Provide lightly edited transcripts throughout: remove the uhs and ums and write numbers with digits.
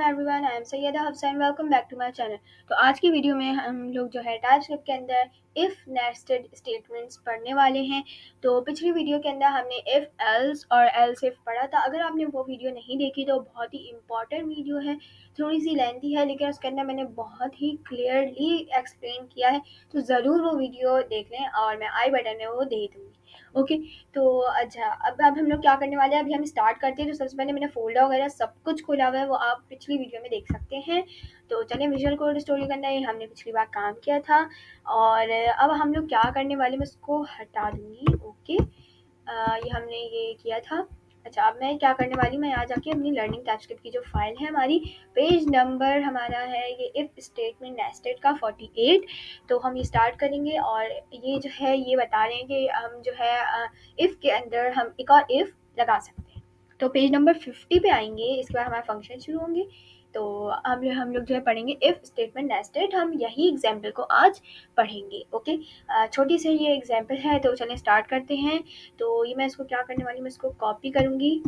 Everyone, I am Syeda Hafsa and welcome back to my channel. तो आज की वीडियो में हम लोग जो है टाइपस्क्रिप्ट के अंदर इफ़ नेस्टेड स्टेटमेंट्स पढ़ने वाले हैं। तो पिछली वीडियो के अंदर हमने इफ़ एल्स और एल्स इफ़ पढ़ा था। अगर आपने वो वीडियो नहीं देखी तो बहुत ही इंपॉर्टेंट वीडियो है, थोड़ी सी लेंथी है, लेकिन उसके अंदर मैंने बहुत ही क्लियरली एक्सप्लेन किया है। तो ज़रूर वो वीडियो देख लें और मैं आई बटन में वो दे दूँगी। ओके, तो अच्छा, अब हम लोग क्या करने वाले हैं, अभी हम स्टार्ट करते हैं। तो सबसे पहले मैंने फ़ोल्डर वगैरह सब कुछ खोला हुआ है, वो आप पिछली वीडियो में देख सकते हैं। तो चलिए, विजुअल कोड स्टोरी करना है, हमने पिछली बार काम किया था। और अब हम लोग क्या करने वाले, मैं इसको हटा दूँगी। ओके, ये हमने ये किया था। अच्छा, अब मैं क्या करने वाली, मैं यहाँ जाके अपनी लर्निंग टाइपस्क्रिप्ट की जो फाइल है हमारी, पेज नंबर हमारा है ये इफ़ स्टेटमेंट नेस्टेड का 48। तो हम ये स्टार्ट करेंगे और ये जो है ये बता रहे हैं कि हम जो है इफ़ के अंदर हम एक और इफ़ लगा सकते हैं। तो पेज नंबर 50 पे आएंगे, इसके बाद हमारे फंक्शन शुरू होंगे। तो हम लोग जो है पढ़ेंगे इफ़ स्टेटमेंट नेस्टेड। हम यही एग्जाम्पल को आज पढ़ेंगे। ओके, छोटी सी ये एग्जाम्पल है, तो चलें स्टार्ट करते हैं। तो ये मैं इसको क्या करने वाली हूँ, मैं इसको कॉपी करूँगी।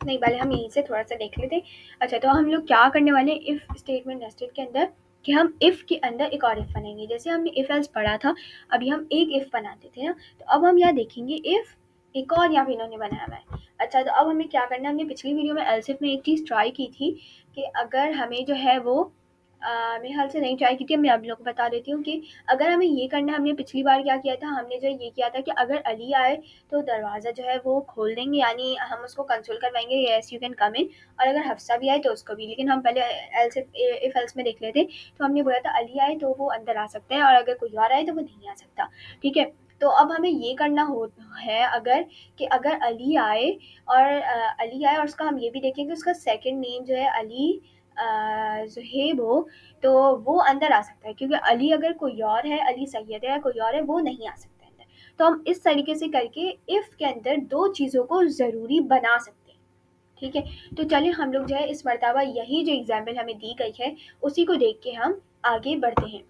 नहीं, पहले हम यहीं से थोड़ा सा देख लेते हैं। अच्छा, तो हम लोग क्या करने वाले हैं इफ़ स्टेटमेंट नेस्टेड के अंदर, कि हम इफ़ के अंदर एक और इफ़ बनाएंगे। जैसे हमने इफ़ एल्स पढ़ा था, अभी हम एक इफ़ बनाते थे ना, तो अब हम यहाँ देखेंगे इफ़ एक और यहाँ पे इन्होंने बनाया हुआ है। अच्छा, तो अब हमें क्या करना है, हमने पिछली वीडियो में एल्स इफ में एक चीज़ ट्राई की थी कि अगर हमें जो है वो मेरे ख्याल से नहीं ट्राई की थी, मैं आप लोग को बता देती हूँ कि अगर हमें ये करना है, हमने पिछली बार क्या किया था, हमने जो ये किया था कि अगर अली आए तो दरवाज़ा जो है वो खोल देंगे, यानी हम उसको कंसोल करवाएंगे, येस यू कैन कम इन। और अगर हफ्सा भी आए तो उसको भी, लेकिन हम पहले एल्स इफ एल्स में देख लेते। तो हमने बोला था अली आए तो वो अंदर आ सकते हैं और अगर कोई और आए तो वो नहीं आ सकता। ठीक है, तो अब हमें ये करना हो है अगर, कि अगर अली आए और अली आए और उसका हम ये भी देखें कि उसका सेकंड नेम जो है अली ज़ुहैब हो, तो वो अंदर आ सकता है, क्योंकि अली अगर कोई और है, अली सैयद है, कोई और है, वो नहीं आ सकता अंदर। तो हम इस तरीके से करके इफ़ के अंदर दो चीज़ों को ज़रूरी बना सकते हैं। ठीक है, तो चलिए हम लोग जो है इस मरतबा यही जो एग्जाम्पल हमें दी गई है उसी को देख के हम आगे बढ़ते हैं।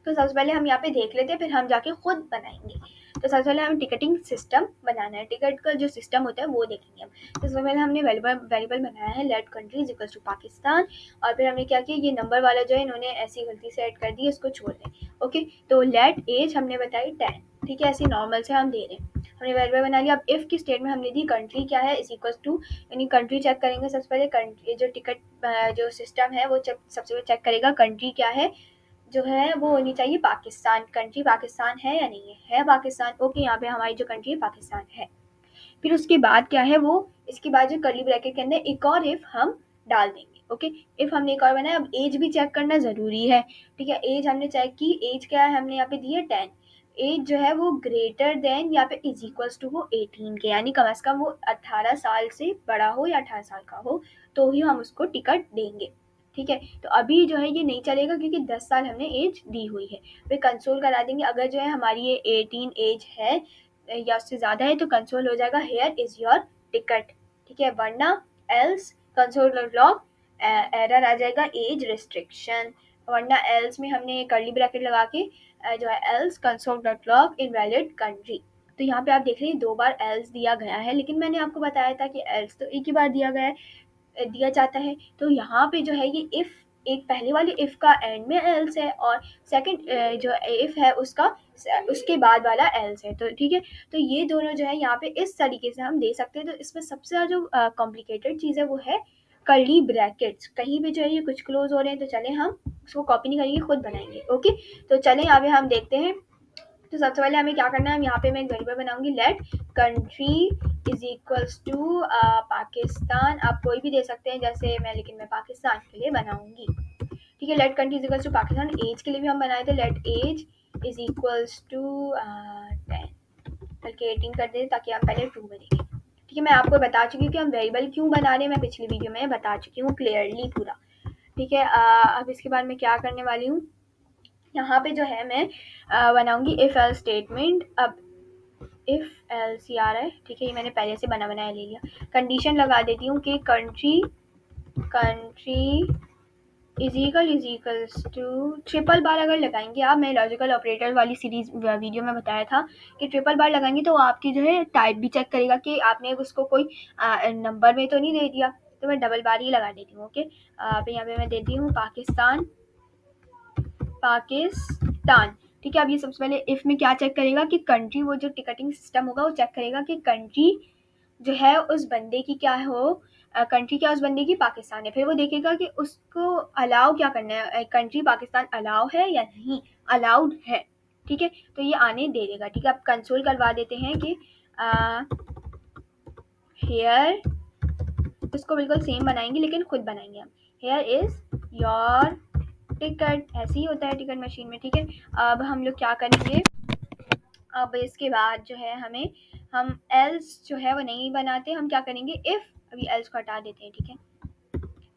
तो सबसे पहले हम यहाँ पे देख लेते हैं, फिर हम जाके खुद बनाएंगे। तो सबसे पहले हमें टिकटिंग सिस्टम बनाना है, टिकट का जो सिस्टम होता है वो देखेंगे हम। तो सबसे पहले हमने वेरिएबल बनाया है let country is equals to Pakistan. और फिर हमने क्या किया, ये नंबर वाला जो है इन्होंने ऐसी गलती से ऐड कर दी, इसको छोड़ दें। ओके, तो लेट एज हमने बताई 10। ठीक है, ऐसे नॉर्मल से हम दे रहे हैं, हमने वेरिएबल बना लिया। अब इफ़ की स्टेट में हमने दी कंट्री क्या है इज इक्वल्स टू, यानी कंट्री चेक करेंगे सबसे पहले। कंट्री जो टिकट जो सिस्टम है वो सबसे पहले चेक करेगा कंट्री क्या है, जो है वो होनी चाहिए पाकिस्तान। कंट्री पाकिस्तान है या नहीं है पाकिस्तान। ओके, यहाँ पे हमारी जो कंट्री है पाकिस्तान है। फिर उसके बाद क्या है वो, इसके बाद जो कर्ली ब्रैकेट के अंदर एक और इफ हम डाल देंगे। ओके, इफ हमने एक और बनाया। अब एज भी चेक करना ज़रूरी है। ठीक है, एज हमने चेक की, एज क्या है हमने यहाँ पे दी है 10। एज जो है वो ग्रेटर देन यहाँ पे इज इक्वल्स टू हो 18 के, यानी कम से कम वो 18 साल से बड़ा हो या 18 साल का हो, तो ही हम उसको टिकट देंगे। ठीक है, तो अभी जो है ये नहीं चलेगा क्योंकि 10 साल हमने एज दी हुई है। फिर कंसोल करा देंगे, अगर जो है हमारी ये 18 एज है या उससे ज़्यादा है तो कंसोल हो जाएगा हेयर इज़ योर टिकट। ठीक है, वरना else console dot log error आ जाएगा एज रिस्ट्रिक्शन। वरना एल्स में हमने कर्ली ब्रैकेट लगा के जो है else console dot log invalid country. तो यहाँ पे आप देख रहे हैं 2 बार एल्स दिया गया है, लेकिन मैंने आपको बताया था कि एल्स तो एक ही बार दिया गया है, दिया जाता है। तो यहाँ पे जो है ये इफ़, एक पहले वाली इफ़ का एंड में एल्स है और सेकंड जो इफ़ है उसका उसके बाद वाला एल्स है। तो ठीक है, तो ये दोनों जो है यहाँ पे इस तरीके से हम दे सकते हैं। तो इसमें सबसे ज़्यादा जो कॉम्प्लिकेटेड चीज़ है वो है कर्ली ब्रैकेट्स। कहीं भी जो है ये कुछ क्लोज हो रहे हैं, तो चलें हम उसको कॉपी नहीं करेंगे, खुद बनाएंगे। ओके, तो चलें यहाँ पे हम देखते हैं। तो सबसे पहले हमें क्या करना है, यहाँ पे मैं एक वेरिएबल बनाऊंगी let country is equals to Pakistan. आप कोई भी दे सकते हैं जैसे मैं, लेकिन मैं पाकिस्तान के लिए बनाऊंगी। ठीक है, let country is equals to Pakistan. Age के लिए भी हम बनाए थे let age is equals to 10, बल्कि 18 कर दें ताकि हम पहले 2 बनेंगे। ठीक है, मैं आपको बता चुकी हूँ कि हम वेरिएबल क्यों बना रहे हैं, मैं पिछली वीडियो में बता चुकी हूँ क्लियरली पूरा। ठीक है, अब इसके बाद मैं क्या करने वाली हूँ, यहाँ पे जो है मैं बनाऊंगी इफ एल्स स्टेटमेंट। अब इफ एल्स आ रहा है, ठीक है, ये मैंने पहले से बनाया ले लिया। कंडीशन लगा देती हूँ कि country is equals to triple बार अगर लगाएंगे आप, मैं लॉजिकल ऑपरेटर वाली सीरीज वीडियो में बताया था कि ट्रिपल बार लगाएंगे तो आपकी जो है टाइप भी चेक करेगा कि आपने उसको कोई नंबर में तो नहीं दे दिया। तो मैं डबल बार ही लगा देती हूँ। ओके, यहाँ पे मैं देती हूँ पाकिस्तान, पाकिस्तान। ठीक है, अब ये सबसे पहले इफ में क्या चेक करेगा कि कंट्री, वो जो टिकटिंग सिस्टम होगा वो चेक करेगा कि कंट्री जो है उस बंदे की क्या हो, कंट्री क्या उस बंदे की पाकिस्तान है। फिर वो देखेगा कि उसको अलाउ क्या करना है, कंट्री पाकिस्तान अलाउ है या नहीं, अलाउड है। ठीक है, तो ये आने दे देगा। ठीक है, अब कंसोल करवा देते हैं कि हेयर, इसको बिल्कुल सेम बनाएंगे लेकिन खुद बनाएंगे हम। हेयर इज योर टिकट, ऐसे ही होता है टिकट मशीन में। ठीक है, अब हम लोग क्या करेंगे, अब इसके बाद जो है हम एल्स जो है वो नहीं बनाते, हम क्या करेंगे इफ, अभी एल्स को हटा देते हैं। ठीक है,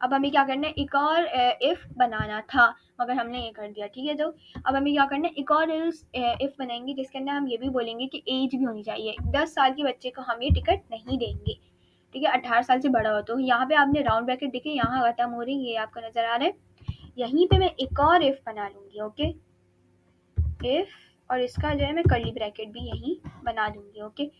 अब हमें क्या करना है, एक और इफ बनाना था मगर हमने ये कर दिया। ठीक है, तो अब हमें क्या करना है, एक और एल्स इफ बनाएंगे जिसके अंदर हम ये भी बोलेंगे कि एज भी होनी चाहिए। 10 साल के बच्चे को हम ये टिकट नहीं देंगे। ठीक है, 18 साल से बड़ा हो। तो यहाँ पे आपने राउंड ब्रैकेट देखे, यहाँ खत्म हो रही, ये आपको नजर आ रहा है। यहीं पे मैं एक और इफ बना लूंगी। ओके, इफ, और इसका जो है मैं कर्ली ब्रैकेट भी यहीं बना दूंगी। ओके,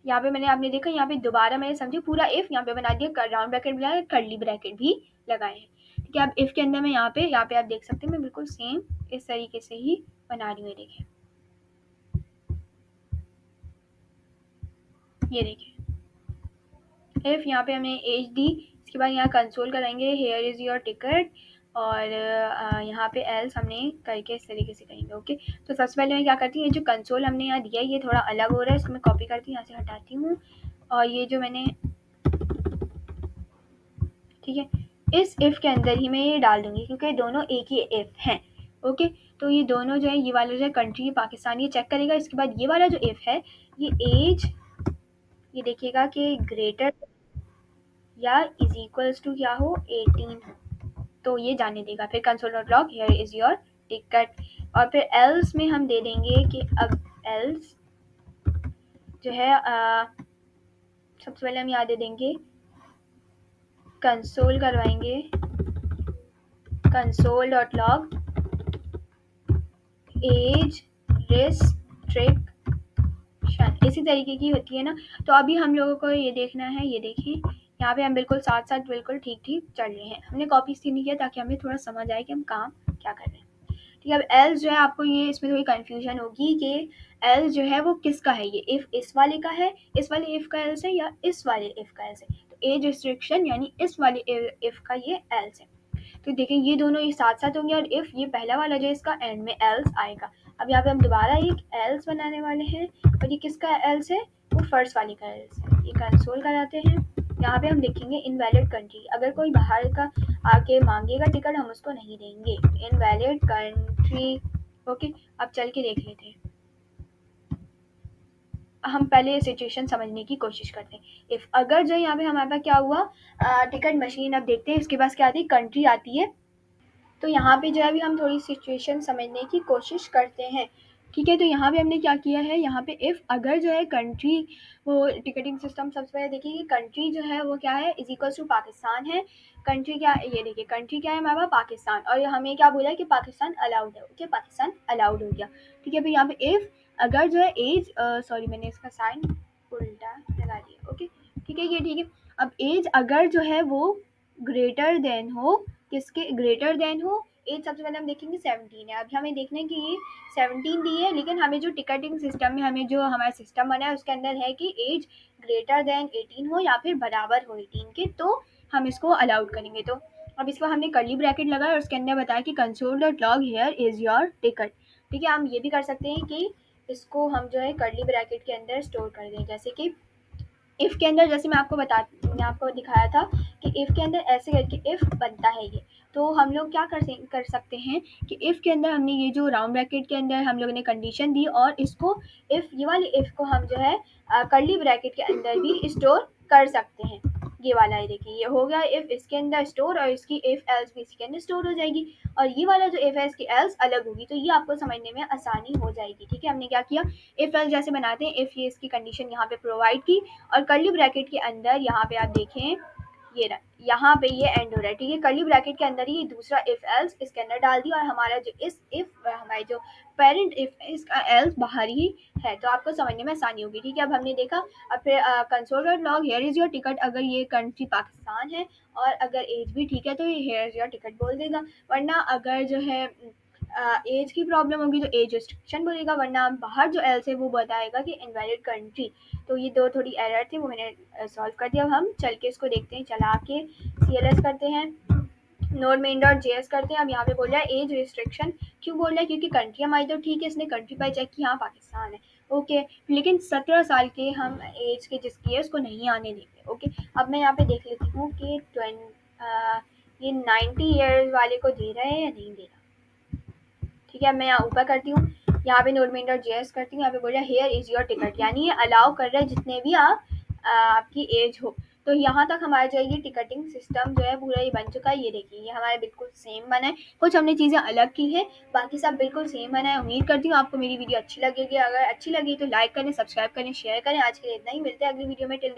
यहाँ पे मैंने, आपने देखा यहाँ पे दोबारा मैंने समझे पूरा इफ यहाँ पे बना दिया, राउंड ब्रैकेट भी लगाया, कर्ली ब्रैकेट भी लगाए हैं। ठीक है, अब इफ के अंदर मैं यहाँ पे आप देख सकते हैं मैं बिल्कुल सेम इस तरीके से ही बना रही हूँ। देखिए, ये देखिए, इफ यहाँ पे हमने एज दी, इसके बाद यहाँ कंसोल कराएंगे हेयर इज योर टिकट, और यहाँ पे एल्स हमने करके इस तरीके से करेंगे। ओके, तो सबसे पहले मैं क्या करती हूँ, ये जो कंसोल हमने यहाँ दिया है ये थोड़ा अलग हो रहा है, इसको मैं कॉपी करती हूँ, यहाँ से हटाती हूँ, और ये जो मैंने, ठीक है, इस इफ के अंदर ही मैं ये डाल दूंगी क्योंकि दोनों एक ही इफ हैं। ओके, तो ये दोनों जो है, ये वाला जो है कंट्री पाकिस्तान, ये चेक करेगा। इसके बाद ये वाला जो इफ है, ये एज, ये देखिएगा कि ग्रेटर या इज इक्वल्स टू क्या हो, 18, तो ये जाने देगा। फिर console dot log here is your ticket, और फिर एल्स में हम दे देंगे कि अब एल्स जो है सबसे पहले हम यहाँ दे देंगे, कंसोल करवाएंगे, console dot log age restriction, इसी तरीके की होती है ना। तो अभी हम लोगों को ये देखना है, ये देखिए यहाँ पे हम बिल्कुल साथ साथ बिल्कुल ठीक ठीक चल रहे हैं। हमने कॉपी इसलिए नहीं किया ताकि हमें थोड़ा समझ आए कि हम काम क्या कर रहे हैं। ठीक है, अब एल्स जो है, आपको ये इसमें थोड़ी कन्फ्यूजन होगी कि एल्स जो है वो किसका है, ये इफ इस वाले का है, इस वाले इफ का एल्स है, या इस वाले इफ का एल्स है। तो एज रिस्ट्रिक्शन यानी इस वाले इफ का ये एल्स है। तो देखें ये दोनों ये साथ साथ होंगे, और इफ ये पहला वाला जो इसका एंड में एल्स आएगा। अब यहाँ पे हम दोबारा एक एल्स बनाने वाले हैं, और ये किसका एल्स है, वो फर्स्ट वाले का एल्स है। ये कंसोल कराते हैं, यहाँ पे हम लिखेंगे इनवैलिड कंट्री, अगर कोई बाहर का आके मांगेगा टिकट हम उसको नहीं देंगे, इनवैलिड कंट्री। ओके, अब चल के देख लेते हैं, हम पहले सिचुएशन समझने की कोशिश करते हैं। इफ अगर जो यहाँ पे हमारे पास क्या हुआ, टिकट मशीन, अब देखते हैं इसके पास क्या आती है, कंट्री आती है। तो यहाँ पे जो है अभी हम थोड़ी सिचुएशन समझने की कोशिश करते हैं। ठीक है, तो यहाँ पे हमने क्या किया है, यहाँ पे इफ़ अगर जो है कंट्री, वो टिकटिंग सिस्टम सबसे पहले देखिए कि कंट्री जो है वो क्या है, इज इक्वल टू पाकिस्तान है। कंट्री क्या, ये देखिए कंट्री क्या है हमारे पास, पाकिस्तान, और हमें क्या बोला है कि पाकिस्तान अलाउड है। ओके, पाकिस्तान अलाउड हो गया। ठीक है, फिर यहाँ पे इफ़ अगर जो है एज, सॉरी मैंने इसका साइन उल्टा लगा दिया। ओके, ठीक है, ये ठीक है। अब एज अगर जो है वो ग्रेटर देन हो, किसके ग्रेटर देन हो, एज सबसे पहले हम देखेंगे 17 है। अब हमें देखना है कि ये 17 दी है, लेकिन हमें जो टिकटिंग सिस्टम में, हमें जो हमारा सिस्टम बना है उसके अंदर है कि एज ग्रेटर देन 18 हो या फिर बराबर हो 18 के, तो हम इसको अलाउड करेंगे। तो अब इसको हमने कर्ली ब्रैकेट लगाया और उसके अंदर बताया कि console dot log here is your ticket. ठीक है, हम ये भी कर सकते हैं कि इसको हम जो है कर्ली ब्रैकेट के अंदर स्टोर कर दें, जैसे कि इफ़ के अंदर, जैसे मैं आपको दिखाया था कि इफ़ के अंदर ऐसे करके इफ़ बनता है ये। तो हम लोग क्या कर सकते हैं कि इफ़ के अंदर हमने ये जो राउंड ब्रैकेट के अंदर हम लोगों ने कंडीशन दी, और इसको इफ़, ये वाले इफ़ को हम जो है कर्ली ब्रैकेट के अंदर भी स्टोर कर सकते हैं। ये वाला है, देखिए ये हो गया इफ़ इसके अंदर स्टोर, और इसकी इफ़ एल्स भी इसके अंदर स्टोर हो जाएगी, और ये वाला जो इफ़ है इसकी एल्स अलग होगी, तो ये आपको समझने में आसानी हो जाएगी। ठीक है, हमने क्या किया, इफ़ एल्स जैसे बनाते हैं, इफ़ ये इसकी कंडीशन यहाँ पे प्रोवाइड की, और कर्ली ब्रैकेट के अंदर यहाँ पे आप देखें ये रहा, यहाँ पे ये एंड हो रहा है, ठीक है। कर्ली ब्रैकेट के अंदर ही दूसरा इफ एल्स इसके अंदर डाल दिया, और हमारा जो इस इफ हमारे जो पेरेंट इफ है इसका एल्स बाहर ही है, तो आपको समझने में आसानी होगी, ठीक है। अब हमने देखा, अब फिर console dot log here is your ticket, अगर ये कंट्री पाकिस्तान है और अगर एज भी ठीक है तो ये हियर इज योर टिकट बोल देगा, वरना अगर जो है एज की प्रॉब्लम होगी तो एज रिस्ट्रिक्शन बोलेगा, वरना बाहर जो एल्स है वो बताएगा कि इनवैलिड कंट्री। तो ये दो थोड़ी एरर थी, वो मैंने सॉल्व कर दिया। अब हम चल के इसको देखते हैं, चला के CLS करते हैं, नोड मेन डॉट JS करते हैं। अब यहाँ पे बोल रहा है एज रिस्ट्रिक्शन, क्यों बोल रहा है, क्योंकि कंट्री हमारी तो ठीक है, इसने कंट्री बाई चेक की, हाँ पाकिस्तान है, ओके, लेकिन 17 साल के हम एज के जिसकी है उसको नहीं आने देंगे, ओके। अब मैं यहाँ पे देख लेती हूँ कि ये 90 ईयर्स वाले को दे रहा है या नहीं दे रहा, ठीक है। मैं यहाँ ऊपर करती हूँ, यहाँ पे नोड मेन डॉट JS करती हूँ, यहाँ पे बोल रहा है हेयर इज योर टिकट, यानी ये अलाउ कर रहा है जितने भी आपकी एज हो। तो यहाँ तक हमारा जो है ये टिकटिंग सिस्टम जो है पूरा ये बन चुका है। ये देखिए ये हमारा बिल्कुल सेम बना है, कुछ हमने चीज़ें अलग की है, बाकी सब बिल्कुल सेम बना है। उम्मीद करती हूँ आपको मेरी वीडियो अच्छी लगेगी, अगर अच्छी लगी तो लाइक करें, सब्सक्राइब करें, शेयर करें। आज के लिए इतना ही, मिलते हैं अगली वीडियो में। टिल